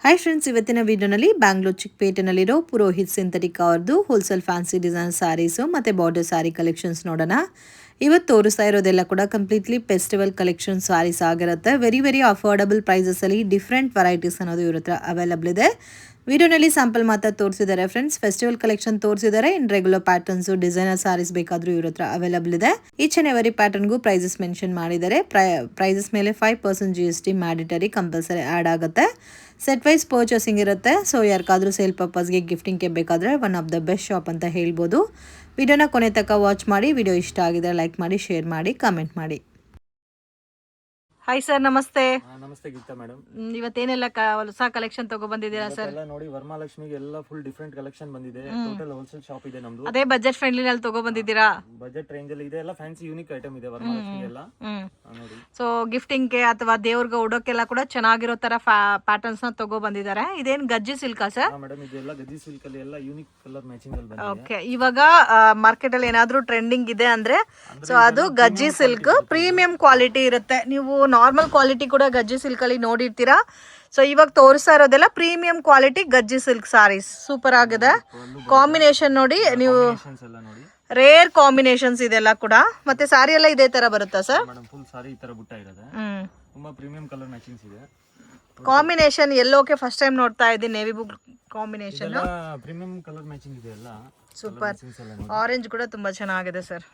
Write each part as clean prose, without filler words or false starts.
Hi friends, ಇವತ್ತಿನ ವಿಡಿಯೋನಲ್ಲಿ Bangalore ಚಿಕ್ಕಪೇಟೆನಲ್ಲಿರೋ Purohit synthetic ಅವ್ರದ್ದು ಹೋಲ್ಸೇಲ್ ಫ್ಯಾನ್ಸಿ ಡಿಸೈನ್ ಸ್ಯಾರೀಸು ಮತ್ತು ಬಾರ್ಡರ್ ಸ್ಯಾರಿ ಕಲೆಕ್ಷನ್ಸ್ ನೋಡೋಣ. ಇವತ್ತು ತೋರಿಸ್ತಾ ಇರೋದೆಲ್ಲ ಕೂಡ ಕಂಪ್ಲೀಟ್ಲಿ ಫೆಸ್ಟಿವಲ್ ಕಲೆಕ್ಷನ್ ಸ್ಯಾರೀಸ್ ಆಗಿರುತ್ತೆ. ವೆರಿ ಅಫೋರ್ಡಬಲ್ ಪ್ರೈಸಸಲ್ಲಿ ಡಿಫ್ರೆಂಟ್ ವೆರೈಟೀಸ್ ಅನ್ನೋದು ಇವ್ರ ಹತ್ರ ಅವೈಲಬಲ್ ಇದೆ. ವಿಡಿಯೋನಲ್ಲಿ ಸ್ಯಾಂಪಲ್ ಮಾತ್ರ ತೋರಿಸಿದ್ದಾರೆ ಫ್ರೆಂಡ್ಸ್. ಫೆಸ್ಟಿವಲ್ ಕಲೆಕ್ಷನ್ ತೋರಿಸಿದ್ದಾರೆ. In regular patterns designer saris ಬೇಕಾದರೂ ಇವ್ರ ಹತ್ರ ಅವೈಲಬಲ್ ಇದೆ. ಈಚ್ ಅಂಡ್ ಎವರಿ ಪ್ಯಾಟರ್ನ್ಗೂ ಪ್ರೈಸಸ್ ಮೆನ್ಷನ್ ಮಾಡಿದ್ದಾರೆ. ಪ್ರೈಸಸ್ ಮೇಲೆ 5% GST ಮ್ಯಾಂಡೇಟರಿ ಕಂಪಲ್ಸರಿ ಆ್ಯಡ್ ಆಗುತ್ತೆ. ಸೆಟ್ ವೈಸ್ ಪರ್ಚೇಸಿಂಗ್ ಇರುತ್ತೆ. ಸೊ ಯಾರಿಗಾದ್ರೂ ಸೇಲ್ ಪರ್ಪಸ್ಗೆ ಗಿಫ್ಟಿಂಗ್ಗೆ ಬೇಕಾದರೆ one of the best shop ಅಂತ ಹೇಳ್ಬೋದು. ವಿಡಿಯೋನ ಕೊನೆ ತನಕ ವಾಚ್ ಮಾಡಿ. ವಿಡಿಯೋ ಇಷ್ಟ ಆಗಿದ್ರೆ ಲೈಕ್ ಮಾಡಿ, ಶೇರ್ ಮಾಡಿ, ಕಮೆಂಟ್ ಮಾಡಿ. ಹಾಯ್ ಸರ್, ನಮಸ್ತೆ. ನಮಸ್ತೆ ಗೀತಾ ಮೇಡಮ್. ಇವತ್ತೇನೆಲ್ಲ ಹೊಸ ಕಲೆಕ್ಷನ್ ತಗೋ ಬಂದಿದ್ದೀರಾ ಸರ್? ಎಲ್ಲ ನೋಡಿ, ವರಮಹಾಲಕ್ಷ್ಮಿಗೆ ಎಲ್ಲ ಫುಲ್ ಡಿಫರೆಂಟ್ ಕಲೆಕ್ಷನ್ ಬಂದಿದೆ. ಟೋಟಲ್ ಹೋಲ್ಸೇಲ್ ಶಾಪ್ ಇದೆ ನಮ್ದು. ಅದೇ ಬಜೆಟ್ ಫ್ರೆಂಡ್ಲಿ ನಲ್ಲಿ ತಗೋ ಬಂದಿದ್ದೀರಾ? ಬಜೆಟ್ ರೇಂಜ್ ಅಲ್ಲಿ ಇದೆ. ಎಲ್ಲ ಫ್ಯಾನ್ಸಿ ಯೂನಿಕ್ ಐಟಮ್ ಇದೆ ವರಮಹಾಲಕ್ಷ್ಮಿಗೆ ಎಲ್ಲ ನೋಡಿ. ಸೊ ಗಿಫ್ಟಿಂಗ್ ಗೆ ಅಥವಾ ದೇವ್ರಿಗೆ ಉಡೋಕೆಲ್ಲ ಕೂಡ ಚೆನ್ನಾಗಿರೋ ತರ ಪ್ಯಾಟರ್ನ್ಸ್ ನ ತಗೋ ಬಂದಿದ್ದಾರೆ. ಇದೇನ್ ಗಜ್ಜಿ ಸಿಲ್ಕಾ ಸರ್? ಮೇಡಮ್ ಇದೆಲ್ಲ ಗಜ್ಜಿ ಸಿಲ್ಕ್ ಅಲ್ಲಿ ಎಲ್ಲ ಯೂನಿಕ್ ಕಲರ್ ಮ್ಯಾಚಿಂಗ್ ಅಲ್ಲಿ ಬಂದಿದೆ. ಓಕೆ, ಇವಾಗ ಮಾರ್ಕೆಟ್ ಅಲ್ಲಿ ಏನಾದ್ರೂ ಟ್ರೆಂಡಿಂಗ್ ಇದೆ ಅಂದ್ರೆ ಸೊ ಅದು ಗಜ್ಜಿ ಸಿಲ್ಕ್ ಪ್ರೀಮಿಯಂ ಕ್ವಾಲಿಟಿ ಇರುತ್ತೆ. ನೀವು ನಾರ್ಮಲ್ ಕ್ವಾಲಿಟಿ ಕೂಡ ಗಜ್ಜಿ ಸಿಲ್ಕ್ ಅಲ್ಲಿ ನೋಡಿರ್ತೀರಾ. ಸೊ ಇವಾಗ ತೋರಿಸ್ತಾ ಇರೋದೆಲ್ಲ premium quality Gajji silk saris. Super ಆಗಿದೆ. ಕಾಂಬಿನೇಷನ್ ನೋಡಿ, ನೀವು ರೇರ್ ಕಾಂಬಿನೇಷನ್ಸ್ ಇದೆಲ್ಲ ಕೂಡ. ಮತ್ತೆ ಸಾರಿ ಎಲ್ಲ ಇದೇ ತರ ಬರುತ್ತಾ ಸರ್? ಮೇಡಮ್ ಫುಲ್ ಸಾರಿ ಈ ತರ ಬುಟ್ಟ ಇರುತ್ತೆ. ತುಂಬಾ ಪ್ರೀಮಿಯಂ ಕಲರ್ ಮ್ಯಾಚಿಂಗ್ಸ್ ಇದೆ. ಕಾಂಬಿನೇಷನ್ ಎಲ್ಲೋಕೆ ಫಸ್ಟ್ ಟೈಮ್ ನೋಡ್ತಾ ಇದ್ದೀನಿ. Navy blue combination, premium colour matching ಇದೆ ಎಲ್ಲ. ಸೂಪರ್. ಆರೆಂಜ್ ಕೂಡ ತುಂಬಾ ಚೆನ್ನಾಗಿದೆ ಸರ್.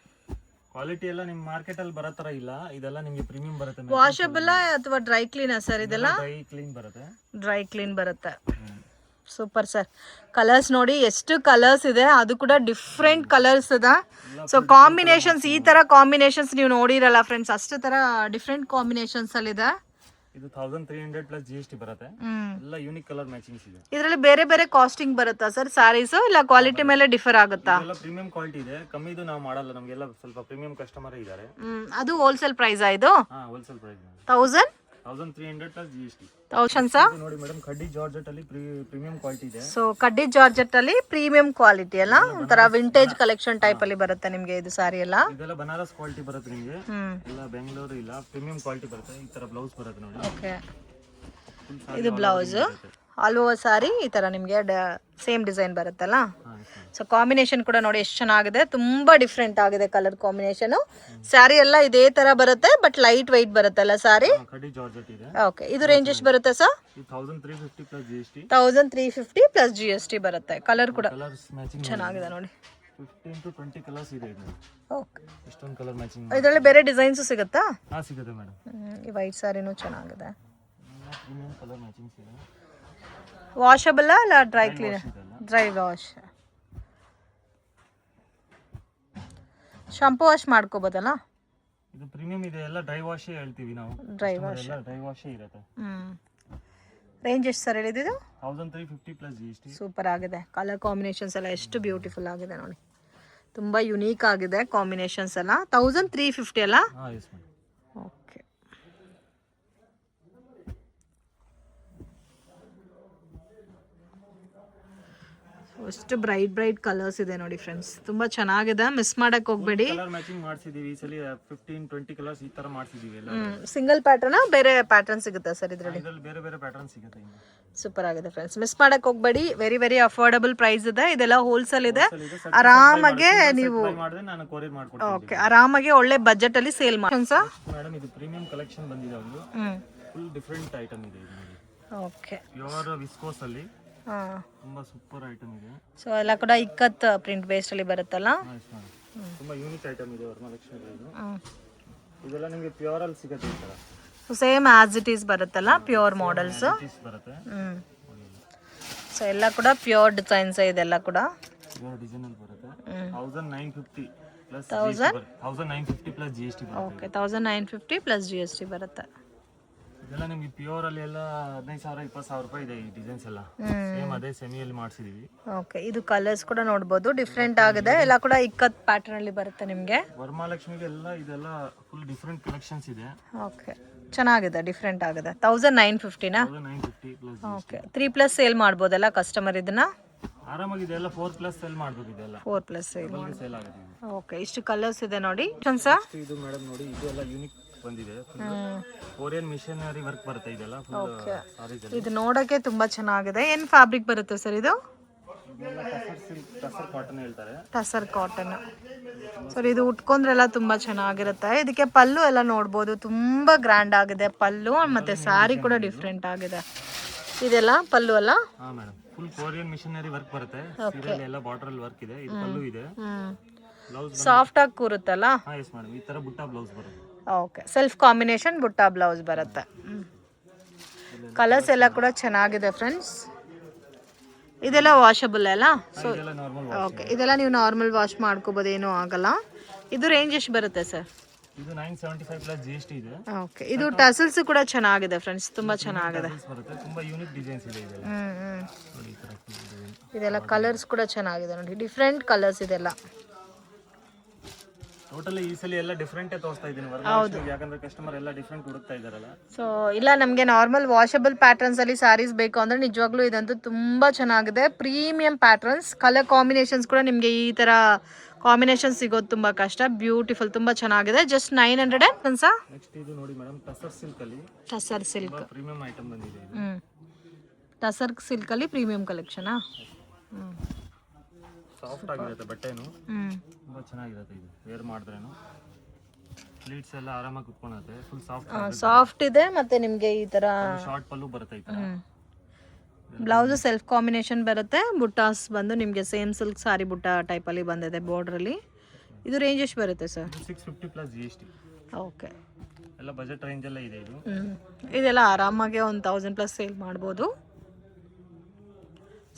ಕ್ವಾಲಿಟಿ ಎಲ್ಲ ನಿಮ್ ಮಾರ್ಕೆಟ್ ಅಲ್ಲಿ ಬರೋ ತರ ಇಲ್ಲ. ಇದೆಲ್ಲ ನಿಮಗೆ ಪ್ರೀಮಿಯಂ ಬರುತ್ತೆ. ವಾಷಬಲ್ ಅಥವಾ ಡ್ರೈ ಕ್ಲೀನ್ ಸರ್? ಇದೆಲ್ಲ ಡ್ರೈ ಕ್ಲೀನ್ ಬರುತ್ತೆ. ಡ್ರೈ ಕ್ಲೀನ್ ಬರುತ್ತೆ. Super sir. ಕಲರ್ಸ್ ನೋಡಿ, ಎಷ್ಟು ಕಲರ್ಸ್ ಇದೆ. ಅದು ಕೂಡ ಡಿಫ್ರೆಂಟ್ ಕಲರ್ಸ್ ಇದೆ. ಸೊ ಕಾಂಬಿನೇಷನ್ಸ್, ಈ ತರ ಕಾಂಬಿನೇಷನ್ಸ್ ನೀವು ನೋಡಿರಲ್ಲ ಫ್ರೆಂಡ್ಸ್. ಅಷ್ಟು ತರ ಡಿಫ್ರೆಂಟ್ ಕಾಂಬಿನೇಷನ್ಸ್ ಅಲ್ಲಿ ಇದೆ. ಇದು 1300 ಪ್ಲಸ್ GST ಬರುತ್ತೆ. ಎಲ್ಲ ಯೂನಿಕ್ ಕಲರ್ ಮ್ಯಾಚಿಂಗ್ಸ್ ಇದೆ. ಇದರಲ್ಲಿ ಬೇರೆ ಬೇರೆ ಕಾಸ್ಟಿಂಗ್ ಬರುತ್ತಾ ಸರ್ ಸಾರೀಸ್? ಇಲ್ಲ ಕ್ವಾಲಿಟಿ ಮೇಲೆ ಡಿಫರ್ ಆಗುತ್ತಾ? ಎಲ್ಲ ಪ್ರೀಮಿಯಂ ಕ್ವಾಲಿಟಿ ಇದೆ. ಕಮ್ಮಿದು ನಾವು ಮಾಡಲ್ಲ. ನಮಗೆಲ್ಲ ಸ್ವಲ್ಪ ಪ್ರೀಮಿಯಂ ಕಸ್ಟಮರ್ ಇದ್ದಾರೆ. ಅದು ಹೋಲ್ಸೇಲ್ ಪ್ರೈಸ್ ಇದು? Wholesale price 1300 plus GST. 1000 sir. ನೋಡಿ ಮೇಡಮ್, ಕಡ್ಡಿ ಜಾರ್ಜೆಟ್ ಅಲ್ಲಿ ಪ್ರೀಮಿಯಂ ಕ್ವಾಲಿಟಿ ಇದೆ. ಸೊ ಕಡ್ಡಿ ಜಾರ್ಜೆಟ್ ಅಲ್ಲಿ ಪ್ರೀಮಿಯಂ ಕ್ವಾಲಿಟಿ ಅಲ್ಲ, ಒಂಥರ ವಿಂಟೇಜ್ ಕಲೆಕ್ಷನ್ ಟೈಪ್ ಅಲ್ಲಿ ಬರುತ್ತೆ ನಿಮಗೆ ಇದು ಸಾರಿ ಎಲ್ಲ. ಇದೆಲ್ಲ ಬನಾರಸ್ ಕ್ವಾಲಿಟಿ ಬರುತ್ತೆ ನಿಮಗೆ. ಎಲ್ಲ ಬೆಂಗಳೂರು ಇಲ್ಲ, ಪ್ರೀಮಿಯಂ ಕ್ವಾಲಿಟಿ ಬರುತ್ತೆ. ಈ ತರ ಬ್ಲೌಸ್ ಬರುತ್ತೆ ನೋಡಿ. ಓಕೆ, ಇದು ಬ್ಲೌಸ್. ಆಲ್ ಓವರ್ ಸಾರಿ ಈ ತರ ನಿಮಗೆ ಸೇಮ್ ಡಿಸೈನ್ ಬರುತ್ತಲ್ಲ. ಸೊ ಕಾಂಬಿನೇಷನ್ ಕೂಡ ನೋಡಿ ಎಷ್ಟು ಚೆನ್ನಾಗಿದೆ. ತುಂಬಾ ಡಿಫ್ರೆಂಟ್ ಆಗಿದೆ ಕಲರ್ ಕಾಂಬಿನೇಷನ್. ಸ್ಯಾರಿ ಎಲ್ಲ ಇದೇ ತರ ಬರುತ್ತೆ, ಬಟ್ ಲೈಟ್ ವೈಟ್ ಬರುತ್ತಲ್ಲ ಸಾರಿ. ಓಕೆ, ಇದು ರೇಂಜ್ ಎಷ್ಟು ಬರುತ್ತೆ sir? 1350 plus GST. 1350 plus GST ಬರುತ್ತೆ. ಕಲರ್ ಕೂಡ ಚೆನ್ನಾಗಿದೆ ನೋಡಿ. 15 to 20 ಕಲರ್ಸ್ ಇದೆ ಇದು. ಓಕೆ, ಇಷ್ಟೊಂದು ಕಲರ್ ಮ್ಯಾಚಿಂಗ್. ಇದರಲ್ಲಿ ಬೇರೆ ಡಿಸೈನ್ಸ್ ಸಿಗುತ್ತಾ? ಸಿಗುತ್ತೆ ಮೇಡಮ್. ಈ ವೈಟ್ ಸಾರಿನೂ ಚೆನ್ನಾಗಿದೆ. ಪ್ರೀಮಿಯಂ ಕಲರ್ ಮ್ಯಾಚಿಂಗ್ಸ್ ಇದೆ. ವಾಷಬಲ್ ಅಲ್ಲ dry clean? Dry wash. Shampoo wash ಮಾಡ್ಕೋಬೋದಲ್ಲ? ಇದು ಪ್ರೀಮಿಯಂ ಇದೆ. ಎಲ್ಲ ಡ್ರೈ ವಾಶ್ ಹೇಳ್ತೀವಿ ನಾವು. ಡ್ರೈ ವಾಶ್, ಎಲ್ಲ ಡ್ರೈ ವಾಶ್ ಇರುತ್ತೆ. ರೇಂಜ್ ಎಷ್ಟು ಸರ್ ಹೇಳಿದ್ದು? 1350 ಪ್ಲಸ್ GST. ಸೂಪರ್ ಆಗಿದೆ. ಕಲರ್ ಕಾಂಬಿನೇಷನ್ಸ್ ಎಲ್ಲ ಎಷ್ಟು ಬ್ಯೂಟಿಫುಲ್ ಆಗಿದೆ ನೋಡಿ. ತುಂಬಾ ಯುನೀಕ್ ಆಗಿದೆ ಕಾಂಬಿನೇಷನ್ಸ್ ಎಲ್ಲ. 1350 ಅಲ್ಲ? Yes madam. ಓಕೆ, ಎಷ್ಟು ಬ್ರೈಟ್ ಕಲರ್ಸ್ ಇದೆ ನೋಡಿ ಫ್ರೆಂಡ್ಸ್. ತುಂಬಾ ಚೆನ್ನಾಗಿದೆ. ಮಿಸ್ ಮಾಡಕ್ ಹೋಗ್ಬೇಡಿ. ಕಲರ್ ಮ್ಯಾಚಿಂಗ್ ಮಾಡಿಸಿದೀವಿ ಈ ಸಲ. 15-20 ಕಲರ್ಸ್ ಈ ತರ ಮಾಡಿಸಿದೀವಿ ಎಲ್ಲ. ಸಿಂಗಲ್ ಪ್ಯಾಟರ್ನ್ ಬೇರೆ ಪ್ಯಾಟರ್ನ್ ಸಿಗುತ್ತೆ ಸರ್ ಇದರಲ್ಲಿ? ಬೇರೆ ಬೇರೆ ಪ್ಯಾಟರ್ನ್ ಸಿಗುತ್ತೆ. ಸೂಪರ್ ಆಗಿದೆ ಫ್ರೆಂಡ್ಸ್. ಮಿಸ್ ಮಾಡಕ್ ಹೋಗ್ಬೇಡಿ. ವೆರಿ ಅಫೋರ್ಡಬಲ್ ಪ್ರೈಸ್ ಇದೆ. ಇದೆಲ್ಲ ಹೋಲ್ಸೇಲ್ ಇದೆ. ಆರಾಮಾಗಿ ನೀವು ಓಕೆ, ಆರಾಮಾಗಿ ಒಳ್ಳೆ ಬಜೆಟ್ ಅಲ್ಲಿ ಸೇಲ್ ಮಾಡಿ ಸರ್. ಮೇಡಮ್ ಇದು ಪ್ರೀಮಿಯಂ ಕಲೆಕ್ಷನ್ ಬಂದಿದೆ. ಒಂದು ಫುಲ್ ಡಿಫರೆಂಟ್ ಐಟಮ್ ಇದೆ ಇದು. ಓಕೆ, ಪ್ಯೂರ್ ವಿಸ್ಕೋಸ್ ಅಲ್ಲಿ ತುಂಬಾ ಸೂಪರ್ ಐಟಮ್ ಇದೆ. ಸೊ ಎಲ್ಲ ಕೂಡ ಇಕ್ಕತ್ ಪ್ರಿಂಟ್ ಬೇಸ್ಡ್ ಅಲ್ಲಿ ಬರುತ್ತಲ್ಲ. ತುಂಬಾ ಯೂನಿಕ್ ಐಟಮ್ ಇದೆ ವರಮಹಾಲಕ್ಷ್ಮಿ. ಇದೆಲ್ಲ ನಿಮಗೆ ಪ್ಯೂರ್ ಅಲ್ಲಿ ಸಿಗುತ್ತೆ ಈ ತರ. So same as it is ಬರುತ್ತಲ್ಲ, ಪ್ಯೂರ್ ಮಾಡೆಲ್ಸ್ ಬರುತ್ತೆ. ಸೊ ಎಲ್ಲ ಕೂಡ ಪ್ಯೂರ್ ಡಿಸೈನ್ಸ್. ಇದೆಲ್ಲ ಕೂಡ ಪ್ಯೂರ್ ಡಿಸೈನ್ ಅಲ್ಲಿ ಬರುತ್ತೆ. 1950 ಪ್ಲಸ್ 1950 ಪ್ಲಸ್ GST ಬರುತ್ತೆ. ಓಕೆ, 1950 ಪ್ಲಸ್ GST ಬರುತ್ತೆ. ಇದೆಲ್ಲ ನಿಮಗೆ ಪ್ಯೂರ್ ಅಲ್ಲಿ ಎಲ್ಲ 15,000 20,000 ರೂಪಾಯಿ ಇದೆ. ಈ ಡಿಸೈನ್ಸ್ ಎಲ್ಲ ಸೇಮ್ ಅದೇ ಸೆಮಿಯಲ್ಲಿ ಮಾಡಿಸಿದೀವಿ. ಓಕೆ, ಇದು ಕಲರ್ಸ್ ಕೂಡ ನೋಡಬಹುದು, ಡಿಫ್ರೆಂಟ್ ಆಗಿದೆ. ಎಲ್ಲ ಕೂಡ ಇಕ್ಕತ್ ಪ್ಯಾಟರ್ನ್ ಅಲ್ಲಿ ಬರುತ್ತೆ ನಿಮಗೆ. ವರಮಹಾಲಕ್ಷ್ಮಿಗೆ ಎಲ್ಲ ಇದೆಲ್ಲ ಫುಲ್ ಡಿಫರೆಂಟ್ ಕಲೆಕ್ಷನ್ಸ್ ಇದೆ. ಓಕೆ, ಚೆನ್ನಾಗಿದೆ, ಡಿಫ್ರೆಂಟ್ ಆಗಿದೆ. 1950 ನಾ? 1950 ಪ್ಲಸ್. ಓಕೆ, 3+ ಸೇಲ್ ಮಾಡ್ಬೋದಲ್ಲ ಕಸ್ಟಮರ್ ಇದನ್ನ? ಆರಾಮಾಗಿ ಇದೆಲ್ಲ 4+ ಸೇಲ್ ಮಾಡ್ಬೋದು. ಇದೆಲ್ಲ 4+ ಸೇಲ್ ಆಗುತ್ತೆ. ಓಕೆ, ಇಷ್ಟು ಕಲರ್ಸ್ ಇದೆ ನೋಡಿ. ಇದು ಮೇಡಮ್ ನೋಡಿ, ಇದು ಎಲ್ಲ ಯೂನಿಕ್ ಬಂದಿದೆ. ಕೊರಿಯನ್ ಮಿಷನರಿ ವರ್ಕ್ ಬರುತ್ತೆ ಇದೆಲ್ಲ ಫುಲ್ ಸಾರೀಸ್ ಅಲ್ಲಿ. ಇದು ನೋಡಕ್ಕೆ ತುಂಬಾ ಚೆನ್ನಾಗಿದೆ. ಏನ್ ಫ್ಯಾಬ್ರಿಕ್ ಬರುತ್ತೆ ಸರ್ ಇದು? ಇದೆಲ್ಲ ಟಸರ್ ಕಾಟನ್ ಹೇಳ್ತಾರೆ. ಟಸರ್ ಕಾಟನ್. ಸರ್ ಇದು ಉಟ್ಕೊಂಡ್ರೆಲ್ಲ ತುಂಬಾ ಚೆನ್ನಾಗಿರುತ್ತೆ. ಇದಕ್ಕೆ ಪಲ್ಲು ಎಲ್ಲ ನೋಡ್ಬೋದು, ತುಂಬಾ ಗ್ರ್ಯಾಂಡ್ ಆಗಿದೆ ಪಲ್ಲು, ಮತ್ತೆ ಸ್ಯಾರಿ ಕೂಡ ಡಿಫ್ರೆಂಟ್ ಆಗಿದೆ. ಇದೆಲ್ಲ ಪಲ್ಲು ಅಲ್ಲ? ಹಾ madam, full Korean missionary work ಬರುತ್ತೆ. ಸೀರೆಯಲ್ಲಿ ಎಲ್ಲ ಬಾರ್ಡರ್ ಅಲ್ಲಿ ವರ್ಕ್ ಇದೆ. ಇದು ಪಲ್ಲು ಇದೆ. ಬ್ಲೌಸ್ ಸಾಫ್ಟ್ ಆಗಿ ಕೂರುತ್ತಲ್ಲ? ಹಾ ಎಸ್ ಮೇಡಮ್, ಈ ತರ ಬುಟ್ಟ ಬ್ಲೌಸ್ ಬರುತ್ತೆ. ಓಕೆ, ಸೆಲ್ಫ್ ಕಾಂಬಿನೇಷನ್ ಬುಟ್ಟ ಬ್ಲೌಸ್ ಬರುತ್ತೆ. ಕಲರ್ಸ್ ಎಲ್ಲ ಕೂಡ ಚೆನ್ನಾಗಿದೆ ಫ್ರೆಂಡ್ಸ್. ಇದೆಲ್ಲ ವಾಷಬಲ್ ಅಲ್ಲ? ಸೊ ಇದೆಲ್ಲ ನಾರ್ಮಲ್. ಓಕೆ, ಇದೆಲ್ಲ ನೀವು ನಾರ್ಮಲ್ ವಾಶ್ ಮಾಡ್ಕೋಬೋದು, ಏನೂ ಆಗಲ್ಲ. ಇದು ರೇಂಜ್ ಎಷ್ಟು ಬರುತ್ತೆ ಸರ್? ಇದು 975 ಪ್ಲಸ್ GST ಇದೆ. ಓಕೆ, ಇದು ಟಸಲ್ಸ್ ಕೂಡ ಚೆನ್ನಾಗಿದೆ ಫ್ರೆಂಡ್ಸ್, ತುಂಬಾ ಚೆನ್ನಾಗಿದೆ. ಬರುತ್ತೆ, ತುಂಬಾ ಯೂನಿಕ್ ಡಿಸೈನ್ಸ್ ಇದೆ ಇದೆಲ್ಲ. ನೋಡಿ ಈ ತರ ಡಿಸೈನ್. ಇದೆಲ್ಲ ಕಲರ್ಸ್ ಕೂಡ ಚೆನ್ನಾಗಿದೆ ನೋಡಿ, ಡಿಫ್ರೆಂಟ್ ಕಲರ್ಸ್ ಇದೆಲ್ಲ. ಟೋಟಲಿ ಈ ಸಲ ಎಲ್ಲ ಡಿಫ್ರೆಂಟ್ ತೋರಿಸ್ತಾ ಇದ್ದೀನಿ ವರಮಹಾಲಕ್ಷ್ಮಿಗೆ, ಯಾಕಂದ್ರೆ ಕಸ್ಟಮರ್ ಎಲ್ಲ ಡಿಫ್ರೆಂಟ್ ಹುಡುಕ್ತಾ ಇದಾರಲ್ಲ. ಸೊ ಇಲ್ಲ, ನಮಗೆ ನಾರ್ಮಲ್ ವಾಷಬಲ್ ಪ್ಯಾಟರ್ನ್ಸ್ ಅಲ್ಲಿ ಸ್ಯಾರೀಸ್ ಬೇಕು ಅಂದ್ರೆ ನಿಜವಾಗ್ಲೂ ಇದಂತೂ ತುಂಬಾ ಚೆನ್ನಾಗಿದೆ. ಪ್ರೀಮಿಯಂ ಪ್ಯಾಟರ್ನ್ಸ್, ಕಲರ್ ಕಾಂಬಿನೇಷನ್ಸ್ ಕೂಡ ನಿಮಗೆ ಈ ತರ ಕಾಂಬಿನೇಷನ್ ಸಿಗೋದು ತುಂಬಾ ಕಷ್ಟ. ಬ್ಯೂಟಿಫುಲ್, ತುಂಬಾ ಚೆನ್ನಾಗಿದೆ. ಜಸ್ಟ್ 900 ಅನ್ಸಾ? ನೆಕ್ಸ್ಟ್ ಇದು ನೋಡಿ ಮೇಡಮ್, ಟಸರ್ ಸಿಲ್ಕ್ ಅಲ್ಲಿ. ಟಸರ್ ಸಿಲ್ಕ್ ಪ್ರೀಮಿಯಂ ಐಟಮ್ ಬಂದಿದೆ ಇದು. ಟಸರ್ ಸಿಲ್ಕ್ ಅಲ್ಲಿ ಪ್ರೀಮಿಯಂ ಕಲೆಕ್ಷನಾ? ಸಾಫ್ಟ್ ಆಗಿರುತ್ತೆ ಬಟ್ಟೆನು, ತುಂಬಾ ಚೆನ್ನಾಗಿರುತ್ತೆ. ಇದು ವೇರ್ ಮಾಡಿದ್ರೇನು ಪ್ಲೀಟ್ಸ್ ಎಲ್ಲ ಆರಾಮಾಗಿ ಕುತ್ಕೊಳ್ಳುತ್ತೆ. ಫುಲ್ ಸಾಫ್ಟ್ ಇದೆ. ಮತ್ತೆ ನಿಮಗೆ ಈ ತರ ಶಾರ್ಟ್ ಪಲ್ಲು ಬರುತ್ತೆ. ಈ ತರ ಬ್ಲೌಸ್ ಸೆಲ್ಫ್ ಕಾಂಬಿನೇಷನ್ ಬರುತ್ತೆ. ಬುಟ್ಟಾಸ್ ಬಂದು ನಿಮಗೆ ಸೇಮ್ ಸಿಲ್ಕ್ ಸಾರಿ ಬುಟ್ಟ ಟೈಪ್ ಅಲ್ಲಿ ಬಂದಿದೆ ಬಾರ್ಡರ್ ಅಲ್ಲಿ. ಇದು ರೇಂಜ್ ಎಷ್ಟು ಬರುತ್ತೆ ಸರ್? 650 plus GST. ಓಕೆ, ಎಲ್ಲ ಬಜೆಟ್ ರೇಂಜ್ ಎಲ್ಲ ಇದೆ ಇದು. ಇದೆಲ್ಲ ಆರಾಮಾಗಿ 1000 ಪ್ಲಸ್ ಸೇಲ್ ಮಾಡ್ಬೋದು.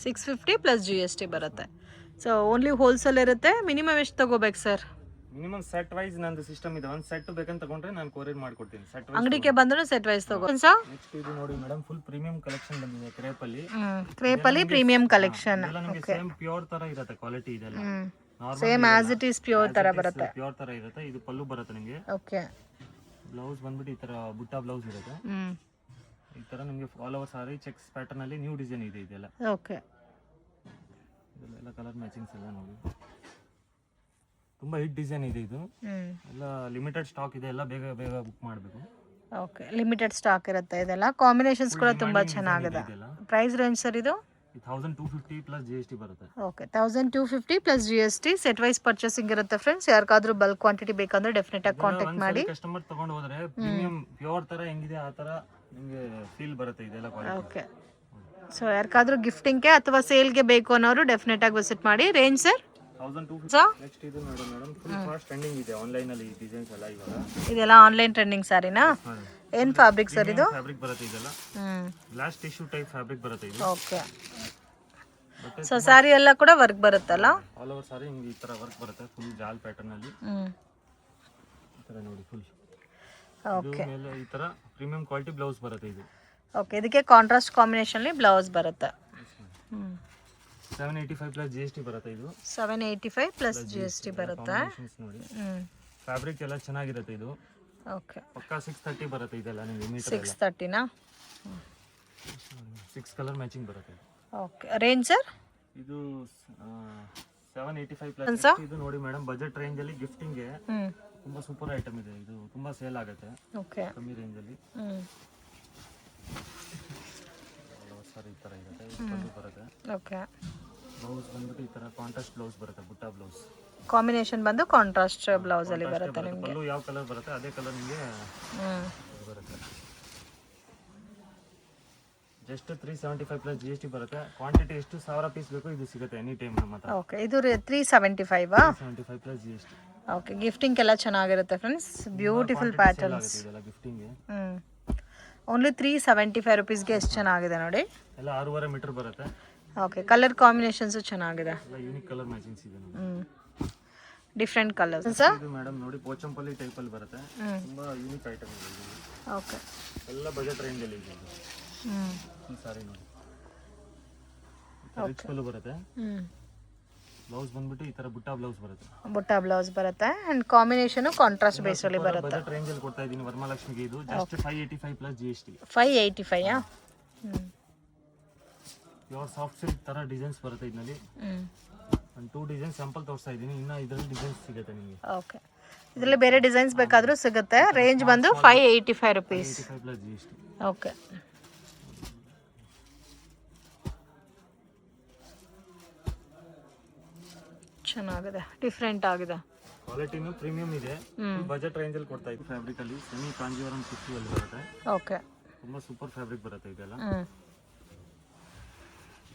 650 ಪ್ಲಸ್ GST ಬರುತ್ತೆ. ಸೊ ಓನ್ಲಿ ಹೋಲ್ಸೇಲ್ ಇರುತ್ತೆ. ಮಿನಿಮಮ್ ಎಷ್ಟು ತಗೋಬೇಕು ಸರ್? ಮಿನಿಮಮ್ ಸೆಟ್ ವೈಸ್ ನಂದು ಸಿಸ್ಟಮ್ ಇದೆ. ಒಂದು ಸೆಟ್ ಬೇಕಂತ ತಗೊಂಡ್ರೆ ನಾನು ಕೊರಿಯರ್ ಮಾಡ್ಕೊಡ್ತೀನಿ. ಸೆಟ್ ವೈಸ್ ಅಂಗಡಿಗೆ ಬಂದ್ರು ಸೆಟ್ ವೈಸ್ ತಗೋ ಸರ್. ನೆಕ್ಸ್ಟ್ ಇದು ನೋಡಿ ಮೇಡಮ್, ಫುಲ್ ಪ್ರೀಮಿಯಂ ಕಲೆಕ್ಷನ್ ಬಂದಿದೆ ಕ್ರೇಪ್ ಅಲ್ಲಿ. ಕ್ರೇಪ್ ಅಲ್ಲಿ ಪ್ರೀಮಿಯಂ ಕಲೆಕ್ಷನ್. ಎಲ್ಲ ನಿಮಗೆ ಸೇಮ್ ಪ್ಯೂರ್ ತರ ಇರುತ್ತೆ ಕ್ವಾಲಿಟಿ. ಇದೆಲ್ಲ same as it is pure ತರ ಬರುತ್ತೆ. ಪ್ಯೂರ್ ತರ ಇರುತ್ತೆ. ಇದು ಪಲ್ಲು ಬರುತ್ತೆ ನಿಮಗೆ. ಓಕೆ, ಬ್ಲೌಸ್ ಬಂದ್ಬಿಟ್ಟು ಈ ತರ ಬುಟ್ಟ ಬ್ಲೌಸ್ ಇರುತ್ತೆ. ಈ ತರ ನಿಮಗೆ ಆಲ್ ಓವರ್ ಸಾರಿ ಚೆಕ್ಸ್ ಪ್ಯಾಟರ್ನ್ ಅಲ್ಲಿ ನ್ಯೂ ಡಿಸೈನ್ ಇದೆ ಇದೆಲ್ಲ. ಓಕೆ, ಇದೆಲ್ಲ ಕಲರ್ ಮ್ಯಾಚಿಂಗ್ಸ್ ಎಲ್ಲ ನೋಡಿ, ತುಂಬಾ ಹಿಟ್ ಡಿಸೈನ್ ಇದೆ ಇದು. ಎಲ್ಲ ಲಿಮಿಟೆಡ್ ಸ್ಟಾಕ್ ಇದೆ, ಎಲ್ಲ ಬೇಗ ಬೇಗ ಬುಕ್ ಮಾಡಬೇಕು. ಓಕೆ, ಲಿಮಿಟೆಡ್ ಸ್ಟಾಕ್ ಇರುತ್ತೆ. ಇದೆಲ್ಲ ಕಾಂಬಿನೇಷನ್ಸ್ ಕೂಡ ತುಂಬಾ ಚೆನ್ನಾಗಿದೆ. ಪ್ರೈಸ್ ರೇಂಜ್ ಸರ್ ಇದು? 1250 ಪ್ಲಸ್ GST ಬರುತ್ತೆ. Okay, 1250 plus GST. Set wise purchasing ಇರುತ್ತೆ ಫ್ರೆಂಡ್ಸ್. ಯಾರಿಗಾದ್ರೂ ಬಲ್ಕ್ ಕ್ವಾಂಟಿಟಿ ಬೇಕಂದ್ರೆ ಡೆಫಿನೆಟ್ ಆಗಿ ಕಾಂಟ್ಯಾಕ್ಟ್ ಮಾಡಿ. ಕಸ್ಟಮರ್ ತಗೊಂಡು ಹೋದ್ರೆ ಪ್ರೀಮಿಯಂ ಪ್ಯೂರ್ ತರ ಹೆಂಗಿದೆ ಆ ತರ ನಿಮಗೆ ಫೀಲ್ ಬರುತ್ತೆ ಇದೆಲ್ಲ ಕ್ವಾಲಿಟಿ. ಓಕೆ, ಸೊ ಯಾರಿಗಾದ್ರೂ ಗಿಫ್ಟಿಂಗ್ಗೆ ಅಥವಾ ಸೇಲ್ಗೆ ಬೇಕು ಅನ್ನೋರು ಡೆಫಿನೆಟ್ ಆಗಿ ವಿಸಿಟ್ ಮಾಡಿ. Range sir? 1250. ನೆಕ್ಸ್ಟ್ ಇದು ನೋಡಿ ಮೇಡಮ್, ಫುಲ್ ಫಾಸ್ಟ್ ಟ್ರೆಂಡಿಂಗ್ ಇದೆ ಆನ್ಲೈನ್ ಅಲ್ಲಿ ಈ ಡಿಸೈನ್ಸ್ ಎಲ್ಲ ಇವಾಗ. ಇದೆಲ್ಲ ಆನ್ಲೈನ್ ಟ್ರೆಂಡಿಂಗ್ ಸಾರಿನಾ? ಏನ್ ಫ್ಯಾಬ್ರಿಕ್ ಸರ್ ಇದು? ಫ್ಯಾಬ್ರಿಕ್ ಬರುತ್ತೆ ಇದೆಲ್ಲ. ಗ್ಲಾಸ್ ಟಿಶ್ಯೂ ಟೈಪ್ ಫ್ಯಾಬ್ರಿಕ್ ಬರುತ್ತೆ ಇದು. ಓಕೆ, ಸೊ ಸಾರಿ ಎಲ್ಲ ಕೂಡ ವರ್ಕ್ ಬರುತ್ತಲ್ಲ? ಆಲ್ ಓವರ್ ಸಾರಿ ಹಿಂಗೆ ಈ ತರ ವರ್ಕ್ ಬರುತ್ತೆ. ಫುಲ್ ಜಾಲ್ ಪ್ಯಾಟರ್ನ್ ಅಲ್ಲಿ ಈ ತರ ನೋಡಿ ಫುಲ್. ಓಕೆ, ಮೇಲೆ ಈ ತರ ಪ್ರೀಮಿಯಂ ಕ್ವಾಲಿಟಿ ಬ್ಲೌಸ್ ಬರುತ್ತೆ ಇದು. ಓಕೆ, ಇದಕ್ಕೆ ಕಾಂಟ್ರಾಸ್ಟ್ ಕಾಂಬಿನೇಷನ್ ಅಲ್ಲಿ ಬ್ಲೌಸ್ ಬರುತ್ತೆ. 785 ಪ್ಲಸ್ GST ಬರುತ್ತೆ ಇದು. 785 ಪ್ಲಸ್ GST ಬರುತ್ತೆ. ನೋಡಿ ಫ್ಯಾಬ್ರಿಕ್ ಎಲ್ಲ ಚೆನ್ನಾಗಿರುತ್ತೆ ಇದು. ಓಕೆ, ಪಕ್ಕಾ 630 ಬರುತ್ತೆ ಇದೆಲ್ಲ ನಿಮಗೆ ಮೀಟರ್. 630 ನಾ? 6 ಕಲರ್ ಮ್ಯಾಚಿಂಗ್ ಬರುತ್ತೆ. Okay, range sir? ಇದು 785 ಪ್ಲಸ್. ಇದು ನೋಡಿ ಮೇಡಮ್, ಬಜೆಟ್ ರೇಂಜ್ ಅಲ್ಲಿ ಗಿಫ್ಟಿಂಗ್ ಗೆ ತುಂಬಾ ಸೂಪರ್ ಐಟಮ್ ಇದೆ ಇದು. ತುಂಬಾ ಸೇಲ್ ಆಗುತ್ತೆ. ಓಕೆ, ಕಮ್ಮಿ ರೇಂಜ್ ಅಲ್ಲಿ. ಸಾರಿ ಈ ತರ ಇರುತ್ತೆ. ಇದು ಬರುತ್ತೆ. ಓಕೆ, ಬ್ಲೌಸ್ ಬಂದ್ಬಿಟ್ಟು ಈ ತರ ಕಾಂಟ್ರಾಸ್ಟ್ ಬ್ಲೌಸ್ ಬರುತ್ತೆ, ಬುಟ್ಟ ಬ್ಲೌಸ್. ಕಾಂಬಿನೇಷನ್ ಬಂದು ಕಾಂಟ್ರಾಸ್ಟ್ ಬ್ಲೌಸ್ ಅಲ್ಲಿ ಬರುತ್ತೆ ನಿಮಗೆ. ಪಲ್ಲು ಯಾವ ಕಲರ್ ಬರುತ್ತೆ ಅದೇ ಕಲರ್ ನಿಮಗೆ ಬರುತ್ತೆ. ಜಸ್ಟ್ 375 ಪ್ಲಸ್ GST ಬರುತ್ತೆ. ಕ್ವಾಂಟಿಟಿ ಎಷ್ಟು 1000 ಪೀಸ್ ಬೇಕು ಇದು ಸಿಗುತ್ತೆ ಎನಿ ಟೈಮ್ ನಮ್ಮ ಹತ್ರ. ಓಕೆ, ಇದು 375 ಆ? 375 ಪ್ಲಸ್ GST. ಓಕೆ, ಗಿಫ್ಟಿಂಗ್ ಎಲ್ಲ ಚೆನ್ನಾಗಿರುತ್ತೆ ಫ್ರೆಂಡ್ಸ್. Beautiful patterns. ಇದೆಲ್ಲ ಗಿಫ್ಟಿಂಗ್ ಗೆ ಓನ್ಲಿ 375 ರುಪೀಸ್ಗೆ ಎಷ್ಟು ಚೆನ್ನಾಗಿದೆ ನೋಡಿ. ಎಲ್ಲ 6.5 ಮೀಟರ್ ಬರುತ್ತೆ. ಓಕೆ, ಕಲರ್ ಕಾಂಬಿನೇಷನ್ಸ್ ಚೆನ್ನಾಗಿದೆ. ಎಲ್ಲ ಯೂನಿಕ್ ಕಲರ್ ಮ್ಯಾಚಿಂಗ್ಸ್ ಇದೆ ನೋಡಿ. Different colours sir. ಇದು ಮೇಡಮ್ ನೋಡಿ ಪೋಚಂಪಲ್ಲಿ ಟೈಪ್ ಅಲ್ಲಿ ಬರುತ್ತೆ. ತುಂಬಾ ಯೂನಿಕ್ ಐಟಮ್ ಇದೆ ಇದು. ಓಕೆ, ಎಲ್ಲ ಬಜೆಟ್ ರೇಂಜ್ ಅಲ್ಲಿ ಇದೆ ಇದು. ಈ ಸಾರಿ ನೋಡಿ ರಿಚ್ ಪಲ್ಲು ಬರುತ್ತೆ. ಬ್ಲೌಸ್ ಬಂದ್ಬಿಟ್ಟು ಈ ತರ ಬುಟ್ಟ ಬ್ಲೌಸ್ ಬರುತ್ತೆ. ಬುಟ್ಟ ಬ್ಲೌಸ್ ಬರುತ್ತೆ ಅಂಡ್ ಕಾಂಬಿನೇಷನ್ ಕಾಂಟ್ರಾಸ್ಟ್ ಬೇಸ್ ಅಲ್ಲಿ ಬರುತ್ತೆ. ಬಜೆಟ್ ರೇಂಜ್ ಅಲ್ಲಿ ಕೊಡ್ತಾ ಇದೀನಿ ವರಮಹಾಲಕ್ಷ್ಮಿಗೆ. ಇದು ಜಸ್ಟ್ 585 ಪ್ಲಸ್ GST. 585 ಆ? ಪ್ಯೂರ್ ಸಾಫ್ಟ್ ಸಿಲ್ಕ್ ತರ ಡಿಸೈನ್ಸ್ ಬರುತ್ತೆ ಇದರಲ್ಲಿ. ಒಂದು 2 ಡಿಸೈನ್ ಸ್ಯಾಂಪಲ್ ತೋರಿಸ್ತಾ ಇದ್ದೀನಿ. ಇನ್ನ ಇದರಲ್ಲಿ ಡಿಸೈನ್ಸ್ ಸಿಗುತ್ತೆ ನಿಮಗೆ. ಓಕೆ, ಇದರಲ್ಲಿ ಬೇರೆ ಡಿಸೈನ್ಸ್ ಬೇಕಾದರೂ ಸಿಗುತ್ತೆ. ರೇಂಜ್ ಬಂದು 585 rupees. 85 plus G S T. Okay, ಚೆನ್ನಾಗಿದೆ, ಡಿಫ್ರೆಂಟ್ ಆಗಿದೆ. ಕ್ವಾಲಿಟಿನೂ ಪ್ರೀಮಿಯಂ ಇದೆ. ಬಜೆಟ್ ರೇಂಜ್ ಅಲ್ಲಿ ಕೊಡ್ತಾ ಇತ್ತು. ಫ್ಯಾಬ್ರಿಕ್ ಅಲ್ಲಿ ಸೆಮಿ ಕಾಂಜೀವರಂ ಟಿಶ್ಯೂ ಅಲ್ಲಿ ಬರುತ್ತೆ. ಓಕೆ, ತುಂಬಾ ಸೂಪರ್ ಫ್ಯಾಬ್ರಿಕ್ ಬರುತ್ತೆ ಇದೆಲ್ಲ.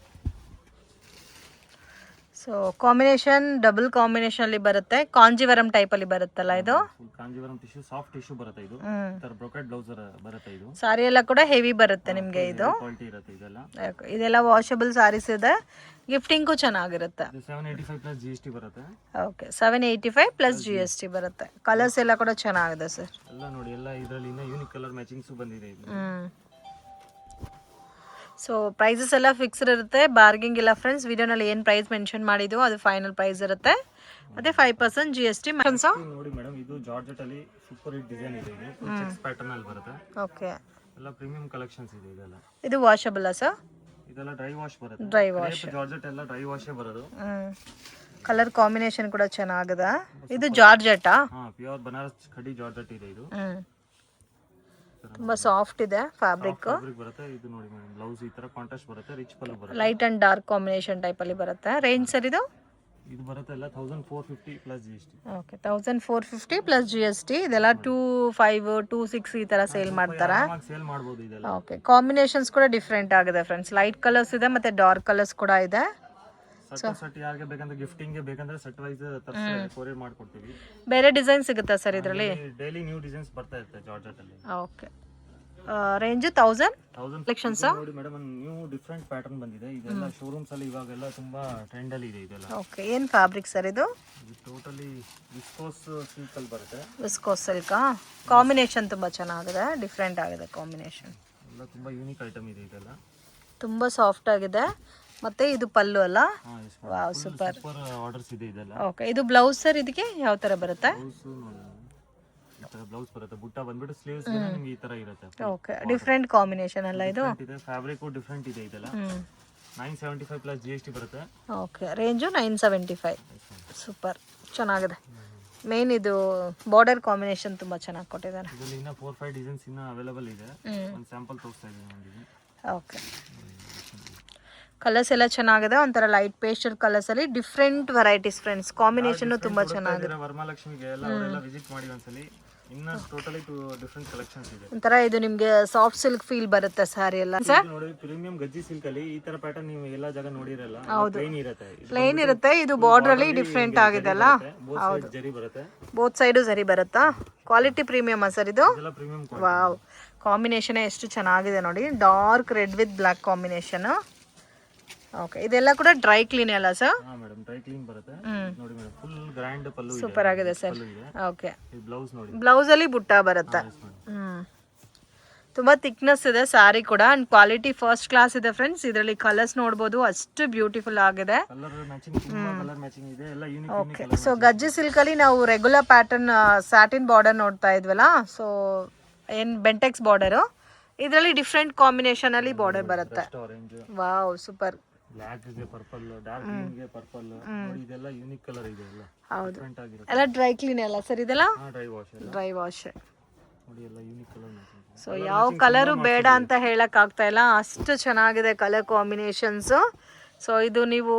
ಸೊ ಕಾಂಬಿನೇಷನ್ ಡಬಲ್ ಕಾಂಬಿನೇಷನ್ ಅಲ್ಲಿ ಬರುತ್ತೆ. ಕಾಂಜೀವರಂ ಟೈಪ್ ಅಲ್ಲಿ ಬರುತ್ತಲ್ಲ ಇದು. Full Kanjeevaram tissue, soft tissue ಬರುತ್ತೆ ಇದು. ತರ ಬ್ರೊಕೆಟ್ ಬ್ಲೌಸ್ ಬರುತ್ತೆ ಇದು. ಸಾರಿ ಎಲ್ಲ ಕೂಡ ಹೆವಿ ಬರುತ್ತೆ ನಿಮಗೆ ಇದು. ಕ್ವಾಲಿಟಿ ಇರುತ್ತೆ ಇದೆಲ್ಲ. ಇದೆಲ್ಲ ವಾಷಬಲ್ ಸಾರೀಸ್ ಇದೆ. ಗಿಫ್ಟಿಂಗು ಚೆನ್ನಾಗಿರುತ್ತೆ. 785 ಪ್ಲಸ್ ಜಿ ಎಸ್ ಟಿ ಬರುತ್ತೆ. Okay, 785 plus G S T ಬರುತ್ತೆ. ಕಲರ್ಸ್ ಎಲ್ಲ ಕೂಡ ಚೆನ್ನಾಗಿದೆ ಸರ್. ಎಲ್ಲ ನೋಡಿ, ಎಲ್ಲ ಇದರಲ್ಲಿ ಇನ್ನ ಯೂನಿಕ್ ಕಲರ್ ಮ್ಯಾಚಿಂಗ್ಸ್ ಬಂದಿದೆ ಇದು. ಸೊ ಪ್ರೈಸಸ್ ಎಲ್ಲ ಫಿಕ್ಸ್ಡ್ ಇರುತ್ತೆ, ಬಾರ್ಗಿಂಗ್ ಇಲ್ಲ ಫ್ರೆಂಡ್ಸ್. ವಿಡಿಯೋನಲ್ಲಿ ಏನು ಪ್ರೈಸ್ ಮೆನ್ಷನ್ ಮಾಡಿದ್ವು ಅದು ಫೈನಲ್ ಪ್ರೈಸ್ ಇರುತ್ತೆ. ಮತ್ತೆ 5% ಜಿ ಎಸ್ ಟಿ. ನೋಡಿ ಮೇಡಮ್, ಇದು ಜಾರ್ಜೆಟ್ ಅಲ್ಲಿ ಸೂಪರ್ ಹಿಟ್ ಡಿಸೈನ್ ಇದೆ. ಇದು ಚೆಕ್ಸ್ ಪ್ಯಾಟರ್ನ್ ಅಲ್ಲಿ ಬರುತ್ತೆ. ಓಕೆ, ಎಲ್ಲ ಪ್ರೀಮಿಯಂ ಕಲೆಕ್ಷನ್ಸ್ ಇದೆ ಇದೆಲ್ಲ. ಇದು ವಾಷಬಲ್ ಸರ್? ಇದೆಲ್ಲ ಡ್ರೈ ವಾಶ್ ಬರುತ್ತೆ. Dry wash. ಜಾರ್ಜೆಟ್ ಎಲ್ಲ ಡ್ರೈ ವಾಶೇ ಬರೋದು. ಕಲರ್ ಕಾಂಬಿನೇಷನ್ ಕೂಡ ಚೆನ್ನಾಗಿದೆ. ಇದು ಜಾರ್ಜೆಟಾ? ಹಾ, ಪ್ಯೂರ್ ಬನಾರಸ್ ಖಡಿ ಜಾರ್ಜೆಟ್ ಇದೆ ಇದು. ತುಂಬಾ ಸಾಫ್ಟ್ ಇದೆ ಫ್ಯಾಬ್ರಿಕ್. ಬರುತ್ತೆ ಇದು. ನೋಡಿ ಮೇಡಮ್, ಬ್ಲೌಸ್ ಈ ತರ ಕಾಂಟ್ರಾಸ್ಟ್ ಬರುತ್ತೆ. ರಿಚ್ ಪಲ್ಲು ಬರುತ್ತೆ. Light and dark combination type ಅಲ್ಲಿ ಬರುತ್ತೆ. ರೇಂಜ್ ಸರ್ ಇದು? ಇದು ಬರುತ್ತೆ ಎಲ್ಲ 1450 plus G S T. Okay, 1450 plus G S T. ಇದೆಲ್ಲ 25, 26 ಈ ತರ ಸೇಲ್ ಮಾಡ್ತಾರೆ. ಸೇಲ್ ಮಾಡಬಹುದು ಇದೆಲ್ಲ. ಓಕೆ, ಕಾಂಬಿನೇಷನ್ಸ್ ಕೂಡ ಡಿಫ್ರೆಂಟ್ ಆಗಿದೆ ಫ್ರೆಂಡ್ಸ್. ಲೈಟ್ ಕಲರ್ಸ್ ಇದೆ ಮತ್ತೆ ಡಾರ್ಕ್ ಕಲರ್ಸ್ ಕೂಡ ಇದೆ. ಸೆಟ್ ಯಾರಿಗೆ ಬೇಕಂದ್ರೆ ಗಿಫ್ಟಿಂಗ್ ಗೆ ಬೇಕಂದ್ರೆ ಸೆಟ್ ವೈಸ್ ಕೊರಿಯರ್ ಮಾಡ್ಕೊಡ್ತೀವಿ. ಬೇರೆ ಡಿಸೈನ್ ಸಿಗುತ್ತಾ ಸರ್ ಇದರಲ್ಲಿ? ಡೈಲಿ ನ್ಯೂ ಡಿಸೈನ್ಸ್ ಬರ್ತಾ ಇರುತ್ತೆ ಜಾರ್ಜೆಟ್ ಅಲ್ಲಿ. Okay, range 1000 collections. ನೋಡಿ ಮೇಡಮ್, ನ್ಯೂ ಡಿಫರೆಂಟ್ ಪ್ಯಾಟರ್ನ್ ಬಂದಿದೆ. ಇದೆಲ್ಲ ಶೋರೂಮ್ಸ್ ಅಲ್ಲಿ ಇವಾಗೆಲ್ಲ ತುಂಬಾ ಟ್ರೆಂಡ್ ಅಲ್ಲಿ ಇದೆ ಇದೆಲ್ಲ. ಓಕೆ, ಏನು ಫ್ಯಾಬ್ರಿಕ್ ಸರ್ ಇದು? ಟೋಟಲಿ ವಿಸ್ಕೋಸ್ ಸಿಲ್ಕ್ ಅಲ್ಲಿ ಬರುತ್ತೆ. Viscose silk. ಕಾಂಬಿನೇಷನ್ ತುಂಬಾ ಚೆನ್ನಾಗಿದೆ, ಡಿಫ್ರೆಂಟ್ ಆಗಿದೆ ಕಾಂಬಿನೇಷನ್. ಎಲ್ಲ ತುಂಬಾ ಯೂನಿಕ್ ಐಟಮ್ ಇದೆ ಇದೆಲ್ಲ. ತುಂಬಾ ಸಾಫ್ಟ್ ಆಗಿದೆ. ಮತ್ತೆ ಇದು ಪಲ್ಲು ಅಲ್ಲ? ವಾವ್, ಸೂಪರ್ ಆರ್ಡರ್ಸ್ ಇದೆ ಇದೆಲ್ಲ. ಓಕೆ, ಇದು ಬ್ಲೌಸ್ ಸರ್ ಇದಕ್ಕೆ ಯಾವ ತರ ಬರುತ್ತೆ? ಈ ತರ ಬ್ಲೌಸ್ ಬರುತ್ತೆ. ಬುಟ್ಟ ಬಂದ್ಬಿಟ್ಟು ಸ್ಲೀವ್ಸ್ ಗೆ ನಿಮಗೆ ಈ ತರ ಇರುತ್ತೆ. ಓಕೆ, ಡಿಫರೆಂಟ್ ಕಾಂಬಿನೇಷನ್ ಅಲ್ಲ ಇದು? ಫ್ಯಾಬ್ರಿಕ್ ಡಿಫರೆಂಟ್ ಇದೆ ಇದೆಲ್ಲ. 975 ಪ್ಲಸ್ ಜಿ ಎಸ್ ಟಿ ಬರುತ್ತೆ. Okay, range 975. ಸೂಪರ್, ಚೆನ್ನಾಗಿದೆ. ಮೇನ್ ಇದು ಬಾರ್ಡರ್ ಕಾಂಬಿನೇಷನ್ ತುಂಬಾ ಚೆನ್ನಾಗಿ ಕೊಟ್ಟಿದ್ದಾರೆ. ಇದರಲ್ಲಿ ಇನ್ನ 4-5 ಡಿಸೈನ್ಸ್ ಇನ್ನ ಅವೈಲೇಬಲ್ ಇದೆ. ಒಂದು ಸ್ಯಾಂಪಲ್ ತೋರಿಸ್ತಾ ಇದ್ದೀನಿ ನಿಮಗೆ. ಓಕೆ, ಕಲರ್ಸ್ ಎಲ್ಲ ಚೆನ್ನಾಗಿದೆ. ಒಂಥರ ಲೈಟ್ ಪೇಸ್ಟಲ್ ಕಲರ್ಸ್ ಅಲ್ಲಿ ಡಿಫ್ರೆಂಟ್ ವೆರೈಟೀಸ್ ಫ್ರೆಂಡ್ಸ್. ಕಾಂಬಿನೇಷನ್ ತುಂಬಾ ಚೆನ್ನಾಗಿದೆ. ವರಮಹಾಲಕ್ಷ್ಮಿಗೆ ಎಲ್ಲ ವಿಸಿಟ್ ಮಾಡಿ ಒಂದ್ಸಲಿ. ಇನ್ನ ಟೋಟಲಿ ಡಿಫರೆಂಟ್ ಕಲೆಕ್ಷನ್ಸ್ ಇದೆ. ಒಂಥರ ಇದು ನಿಮಗೆ ಸಾಫ್ಟ್ ಸಿಲ್ಕ್ ಫೀಲ್ ಬರುತ್ತೆ ಸಾರಿ ಎಲ್ಲ. ನೋಡಿ, ಪ್ರೀಮಿಯಂ ಗಜ್ಜಿ ಸಿಲ್ಕ್ ಅಲ್ಲಿ ಈ ತರ ಪ್ಯಾಟರ್ನ್ ನೀವು ಎಲ್ಲಾ ಜಾಗ ನೋಡಿರಲ್ಲ. ಪ್ಲೇನ್ ಇರುತ್ತೆ. ಪ್ಲೇನ್ ಇರುತ್ತೆ. ಇದು ಬಾರ್ಡರ್ ಅಲ್ಲಿ ಡಿಫ್ರೆಂಟ್ ಆಗಿದೆ ಅಲ್ಲ? ಹೌದು, ಜರಿ ಬರುತ್ತೆ. ಬೋತ್ ಸೈಡು ಜರಿ ಬರುತ್ತಾ? ಕ್ವಾಲಿಟಿ ಪ್ರೀಮಿಯಮ್ ಸರ್ ಇದು? ಇದೆಲ್ಲ ಪ್ರೀಮಿಯಂ. ವಾವ್, ಕಾಂಬಿನೇಷನ್ ಎಷ್ಟು ಚೆನ್ನಾಗಿದೆ ನೋಡಿ. Dark red with black combination. Okay, ಇದೆಲ್ಲ ಕೂಡ ಡ್ರೈ ಕ್ಲೀನ್ ಅಲ್ಲ ಸರ್? ಹಾ ಮೇಡಮ್, ಡ್ರೈ ಕ್ಲೀನ್ ಬರುತ್ತೆ. ನೋಡಿ ಮೇಡಮ್, ಫುಲ್ ಗ್ರ್ಯಾಂಡ್ ಪಲ್ಲು ಇದೆ. ಸೂಪರ್ ಆಗಿದೆ ಸರ್. ಓಕೆ, ಈ ಬ್ಲೌಸ್ ನೋಡಿ. ಬ್ಲೌಸ್ ಅಲ್ಲಿ ಬುಟ್ಟ ಬರುತ್ತೆ. ತುಂಬಾ ಥಿಕ್ನೆಸ್ ಇದೆ ಸಾರಿ ಕೂಡ. ಅಂಡ್ ಕ್ವಾಲಿಟಿ ಫಸ್ಟ್ ಕ್ಲಾಸ್ ಇದೆ ಫ್ರೆಂಡ್ಸ್. ಇದರಲ್ಲಿ ಕಲರ್ಸ್ ನೋಡಬಹುದು, ಅಷ್ಟು ಬ್ಯೂಟಿಫುಲ್ ಆಗಿದೆ. ಕಲರ್ ಮ್ಯಾಚಿಂಗ್, ತುಂಬಾ ಕಲರ್ ಮ್ಯಾಚಿಂಗ್ ಇದೆ. ಎಲ್ಲ unique okay, so Gajji silk ಅಲ್ಲಿ ನಾವು ರೆಗ್ಯುಲರ್ ಪ್ಯಾಟರ್ನ್ ಸ್ಯಾಟಿನ್ ಬಾರ್ಡರ್ ನೋಡ್ತಾ ಇದ್ವಲ್ಲ, ಸೊ ಏನ್ ಬೆಂಟೆಕ್ಸ್ ಬಾರ್ಡರ್. ಇದರಲ್ಲಿ ಡಿಫ್ರೆಂಟ್ ಕಾಂಬಿನೇಷನ್ ಅಲ್ಲಿ ಬಾರ್ಡರ್ ಬರುತ್ತೆ. Wow, super. ಬ್ಲಾಕ್ ಗೆ ಪರ್ಪಲ್, ಡಾರ್ಕ್ ಗ್ರೀನ್ ಗೆ ಪರ್ಪಲ್. ನೋಡಿ, ಇದೆಲ್ಲ ಯೂನಿಕ್ ಕಲರ್ ಇದೆ ಎಲ್ಲ. ಹೌದು, ಡಿಫರೆಂಟ್ ಆಗಿರುತ್ತೆ. ಎಲ್ಲ ಡ್ರೈ ಕ್ಲೀನ್ ಅಲ್ಲ ಸರ್ ಇದೆಲ್ಲ? Dry wash. Dry wash. ನೋಡಿ, ಎಲ್ಲ ಯೂನಿಕ್ ಕಲರ್ ಮ್ಯಾಚಿಂಗ್. ಸೊ ಯಾವ ಕಲರು ಬೇಡ ಅಂತ ಹೇಳಕ್ ಆಗ್ತಾ ಇಲ್ಲ, ಅಷ್ಟು ಚೆನ್ನಾಗಿದೆ ಕಲರ್ ಕಾಂಬಿನೇಷನ್ಸ್. ಸೊ ಇದು ನೀವು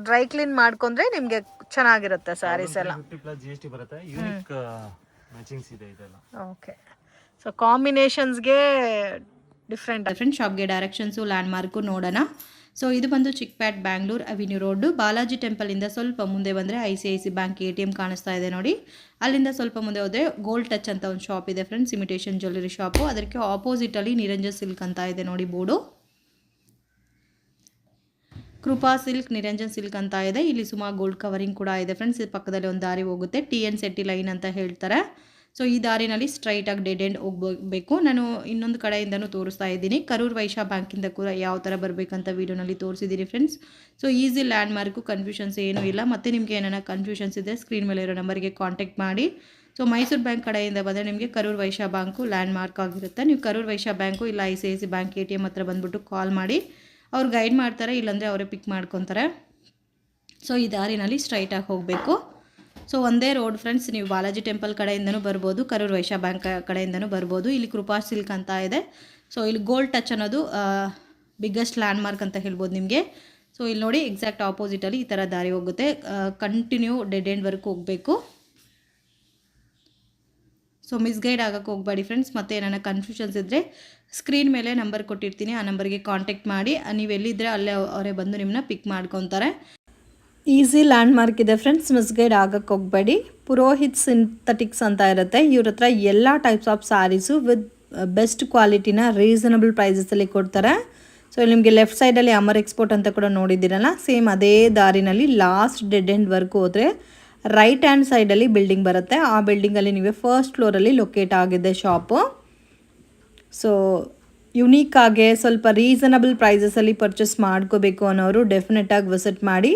ಡ್ರೈ ಕ್ಲೀನ್ ಮಾಡ್ಕೊಂಡ್ರೆ ನಿಮ್ಗೆ ಚೆನ್ನಾಗಿರುತ್ತೆ ಸ್ಯಾರೀಸ್ ಎಲ್ಲ. 50 ಪ್ಲಸ್ ಜಿ ಎಸ್ ಟಿ ಬರುತ್ತೆ. ಯೂನಿಕ್ ಮ್ಯಾಚಿಂಗ್ಸ್ ಇದೆ ಇದೆಲ್ಲ. ಓಕೆ, ಸೊ ಕಾಂಬಿನೇಷನ್ಸ್ಗೆ ಡಿಫ್ರೆಂಟ್ ಶಾಪ್ಗೆ ಡೈರೆಕ್ಷನ್ಸು ಲ್ಯಾಂಡ್ ಮಾರ್ಕು ನೋಡೋಣ. ಸೊ ಇದು ಬಂದು ಚಿಕ್ಪೇಟ್ ಬ್ಯಾಂಗ್ಳೂರ್ ಅವಿನ್ಯೂ ರೋಡ್, ಬಾಲಾಜಿ ಟೆಂಪಲಿಂದ ಸ್ವಲ್ಪ ಮುಂದೆ ಬಂದರೆ ICICI ಬ್ಯಾಂಕ್ ATM ಕಾಣಿಸ್ತಾ ಇದೆ ನೋಡಿ. ಅಲ್ಲಿಂದ ಸ್ವಲ್ಪ ಮುಂದೆ ಹೋದರೆ ಗೋಲ್ಡ್ ಟಚ್ ಅಂತ ಒಂದು ಶಾಪ್ ಇದೆ ಫ್ರೆಂಡ್ಸ್, ಇಮಿಟೇಷನ್ ಜ್ಯುವೆಲ್ಲರಿ ಶಾಪು. ಅದಕ್ಕೆ ಆಪೋಸಿಟಲ್ಲಿ ನಿರಂಜನ್ ಸಿಲ್ಕ್ ಅಂತ ಇದೆ ನೋಡಿ ಬೋರ್ಡು. ಕೃಪಾ ಸಿಲ್ಕ್, ನಿರಂಜನ್ ಸಿಲ್ಕ್ ಅಂತ ಇದೆ. ಇಲ್ಲಿ ಸುಮಾರು ಗೋಲ್ಡ್ ಕವರಿಂಗ್ ಕೂಡ ಇದೆ ಫ್ರೆಂಡ್ಸ್. ಇದು ಪಕ್ಕದಲ್ಲಿ ಒಂದು ದಾರಿ ಹೋಗುತ್ತೆ, TN ಸೆಟ್ಟಿ ಲೈನ್ ಅಂತ ಹೇಳ್ತಾರೆ. ಸೊ ಈ ದಾರಿನಲ್ಲಿ ಸ್ಟ್ರೈಟಾಗಿ ಡೆಡ್ ಎಂಡ್ ಹೋಗಬೇಕು. ನಾನು ಇನ್ನೊಂದು ಕಡೆಯಿಂದನೂ ತೋರಿಸ್ತಾ ಇದ್ದೀನಿ. ಕರೂರ್ ವೈಶ್ಯ ಬ್ಯಾಂಕಿಂದ ಕೂಡ ಯಾವ ಥರ ಬರಬೇಕಂತ ವೀಡಿಯೋನಲ್ಲಿ ತೋರಿಸಿದ್ದೀನಿ friends. So easy land mark, confusions ಏನೂ ಇಲ್ಲ. ಮತ್ತು ನಿಮಗೆ ಏನಾರ ಕನ್ಫ್ಯೂಷನ್ಸ್ ಇದೆ ಸ್ಕ್ರೀನ್ ಮೇಲೆ ಇರೋ ನಂಬರ್ಗೆ ಕಾಂಟ್ಯಾಕ್ಟ್ ಮಾಡಿ. ಸೊ ಮೈಸೂರು ಬ್ಯಾಂಕ್ ಕಡೆಯಿಂದ ಬಂದರೆ ನಿಮಗೆ Karur Vysya bank land mark ಆಗಿರುತ್ತೆ. ನೀವು ಕರೂರ್ ವೈಶ್ಯ ಬ್ಯಾಂಕು ಇಲ್ಲ ICICI ಬ್ಯಾಂಕ್ ATM ಹತ್ರ ಬಂದುಬಿಟ್ಟು ಕಾಲ್ ಮಾಡಿ, ಅವ್ರು ಗೈಡ್ ಮಾಡ್ತಾರೆ, ಇಲ್ಲಾಂದರೆ ಅವರೇ ಪಿಕ್ ಮಾಡ್ಕೊತಾರೆ. ಸೊ ಈ ದಾರಿನಲ್ಲಿ ಸ್ಟ್ರೈಟಾಗಿ ಹೋಗಬೇಕು. ಸೊ ಒಂದೇ ರೋಡ್ ಫ್ರೆಂಡ್ಸ್, ನೀವು ಬಾಲಾಜಿ ಟೆಂಪಲ್ ಕಡೆಯಿಂದನೂ ಬರ್ಬೋದು, ಕರೂರ್ ವೈಶ್ಯ ಬ್ಯಾಂಕ್ ಕಡೆಯಿಂದನೂ ಬರ್ಬೋದು. ಇಲ್ಲಿ ಕೃಪಾ ಸಿಲ್ಕ್ ಅಂತ ಇದೆ. ಸೊ ಇಲ್ಲಿ ಗೋಲ್ಡ್ ಟಚ್ ಅನ್ನೋದು ಬಿಗ್ಗೆಸ್ಟ್ ಲ್ಯಾಂಡ್ ಮಾರ್ಕ್ ಅಂತ ಹೇಳ್ಬೋದು ನಿಮಗೆ. ಸೊ ಇಲ್ಲಿ ನೋಡಿ ಎಕ್ಸಾಕ್ಟ್ ಆಪೋಸಿಟಲ್ಲಿ ಈ ಥರ ದಾರಿ ಹೋಗುತ್ತೆ. ಕಂಟಿನ್ಯೂ ಡೆಡ್ ಎಂಡ್ವರೆಗೂ ಹೋಗಬೇಕು. ಸೊ ಮಿಸ್ಗೈಡ್ ಆಗೋಕ್ಕೆ ಹೋಗಬೇಡಿ ಫ್ರೆಂಡ್ಸ್. ಮತ್ತು ಏನಾರ ಕನ್ಫ್ಯೂಷನ್ಸ್ ಇದ್ದರೆ ಸ್ಕ್ರೀನ್ ಮೇಲೆ ನಂಬರ್ ಕೊಟ್ಟಿರ್ತೀನಿ, ಆ ನಂಬರ್ಗೆ ಕಾಂಟ್ಯಾಕ್ಟ್ ಮಾಡಿ. ನೀವು ಎಲ್ಲಿದ್ದರೆ ಅಲ್ಲೇ ಅವರೇ ಬಂದು ನಿಮ್ಮನ್ನ ಪಿಕ್ ಮಾಡ್ಕೊತಾರೆ. ಈಸಿ ಲ್ಯಾಂಡ್ ಮಾರ್ಕ್ ಇದೆ ಫ್ರೆಂಡ್ಸ್, ಮಿಸ್ಗೈಡ್ ಆಗಕ್ಕೆ ಹೋಗಬೇಡಿ. ಪುರೋಹಿತ್ ಸಿಂಥೆಟಿಕ್ಸ್ ಅಂತ ಇರುತ್ತೆ. ಇವ್ರ ಹತ್ರ ಎಲ್ಲ types of saris with best ಕ್ವಾಲಿಟಿನ ರೀಸನಬಲ್ ಪ್ರೈಸಸಲ್ಲಿ ಕೊಡ್ತಾರೆ. ಸೊ ನಿಮಗೆ ಲೆಫ್ಟ್ ಸೈಡಲ್ಲಿ ಅಮರ್ ಎಕ್ಸ್ಪೋರ್ಟ್ ಅಂತ ಕೂಡ ನೋಡಿದ್ದೀರಲ್ಲ, ಸೇಮ್ ಅದೇ ದಾರಿನಲ್ಲಿ ಲಾಸ್ಟ್ ಡೆಡ್ ಎಂಡ್ವರೆಗೂ ಹೋದರೆ ರೈಟ್ ಹ್ಯಾಂಡ್ ಸೈಡಲ್ಲಿ ಬಿಲ್ಡಿಂಗ್ ಬರುತ್ತೆ. ಆ ಬಿಲ್ಡಿಂಗಲ್ಲಿ ನಿಮಗೆ ಫಸ್ಟ್ ಫ್ಲೋರಲ್ಲಿ ಲೊಕೇಟ್ ಆಗಿದೆ ಶಾಪು. ಸೊ ಯುನೀಕಾಗೆ ಸ್ವಲ್ಪ ರೀಸನಬಲ್ ಪ್ರೈಸಸಲ್ಲಿ ಪರ್ಚೇಸ್ ಮಾಡ್ಕೋಬೇಕು ಅನ್ನೋರು ಡೆಫಿನೆಟಾಗಿ ವಿಸಿಟ್ ಮಾಡಿ.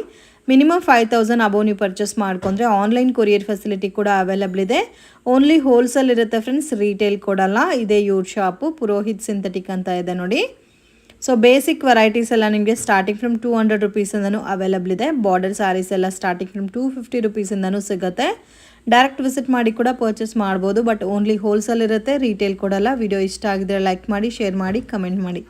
ಮಿನಿಮಮ್ 5,000 ಅಬೌವ್ ನೀವು ಪರ್ಚೇಸ್ ಮಾಡ್ಕೊಂಡ್ರೆ ಆನ್ಲೈನ್ ಕೊರಿಯರ್ ಫೆಸಿಲಿಟಿ ಕೂಡ ಅವೈಲಬಲ್ ಇದೆ. ಓನ್ಲಿ ಹೋಲ್ಸೇಲ್ ಇರುತ್ತೆ ಫ್ರೆಂಡ್ಸ್, ರೀಟೇಲ್ ಕೊಡಲ್ಲ. ಇದೇ ಇವ್ರ ಶಾಪು ಪುರೋಹಿತ್ ಸಿಂಥೆಟಿಕ್ ಅಂತ ಇದೆ ನೋಡಿ. ಸೊ ಬೇಸಿಕ್ ವೆರೈಟೀಸ್ ಎಲ್ಲ ನಿಮಗೆ ಸ್ಟಾರ್ಟಿಂಗ್ ಫ್ರಮ್ 200 ರುಪೀಸಿಂದನೂ ಅವೈಲಬಲ್ ಇದೆ. ಬಾರ್ಡರ್ ಸ್ಯಾರೀಸ್ ಎಲ್ಲ ಸ್ಟಾರ್ಟಿಂಗ್ ಫ್ರಮ್ 250 ರುಪೀಸಿಂದನೂ ಸಿಗುತ್ತೆ. ಡೈರೆಕ್ಟ್ ವಿಸಿಟ್ ಮಾಡಿ ಕೂಡ ಪರ್ಚೇಸ್ ಮಾಡ್ಬೋದು, ಬಟ್ ಓನ್ಲಿ ಹೋಲ್ಸೇಲ್ ಇರುತ್ತೆ, ರೀಟೇಲ್ ಕೊಡಲ್ಲ. ವಿಡಿಯೋ ಇಷ್ಟ ಆಗಿದ್ರೆ ಲೈಕ್ ಮಾಡಿ, ಶೇರ್ ಮಾಡಿ, ಕಮೆಂಟ್ ಮಾಡಿ.